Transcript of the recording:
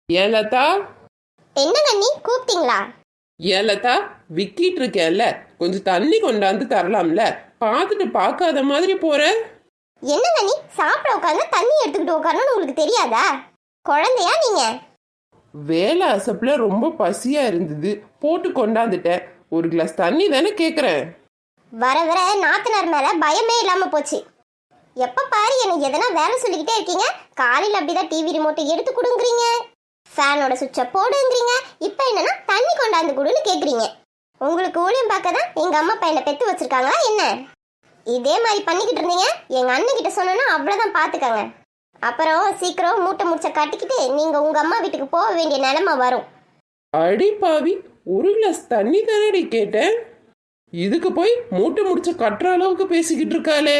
ஏன் லதா? என்ன கண்ணி கூப்பிட்டீங்களா? ஏன் லதா, விக்கிட்டு இருக்கேன்ல, கொஞ்சம் தண்ணி கொண்டாந்து தரலாம்ல? பார்த்துட்டு பார்க்காத மாதிரி போற. என்ன கண்ணி சாப்பிட உட்காந்து தண்ணி எடுத்துக்கிட்டு உட்காரணும்னு உங்களுக்கு தெரியாதா? குழந்தையா நீங்க? வேலை அசப்புல ரொம்ப பசியா இருந்தது, போட்டு கொண்டாந்துட்டேன். ஒரு கிளாஸ் தண்ணி தானே கேக்குறேன். வர வர நாத்தனார் மேல பயமே இல்லாம போச்சு. எப்ப பாரு எனக்கு எதனா வேலை சொல்லிக்கிட்டே இருக்கீங்க. காலையில அப்படிதான் டிவி ரிமோட்டை எடுத்து கொடுங்குறீங்க, ஃபேனோட சுவிட்சை போடுங்கிறீங்க, இப்ப என்னன்னா தண்ணி கொண்டாந்து கொடுன்னு கேக்குறீங்க. உங்களுக்கு ஊழியம் பார்க்க தான் எங்க அம்மா பையனை பெத்து வச்சிருக்காங்களா என்ன? இதே மாதிரி பண்ணிக்கிட்டு இருந்தீங்க எங்க அண்ணன் கிட்ட சொன்னா அவ்வளவுதான் பாத்துக்கங்க. அப்புறம் சீக்கிரம் மூட்டை முடிச்ச கட்டிக்கிட்டு நீங்க உங்க அம்மா வீட்டுக்கு போக வேண்டிய நிலைமை வரும். அடி பாவி, ஒரு கிளாஸ் தண்ணி தானடி கேட்டேன், இதுக்கு போய் மூட்டை முடிச்ச கட்டுற அளவுக்கு பேசிக்கிட்டு இருக்காளே.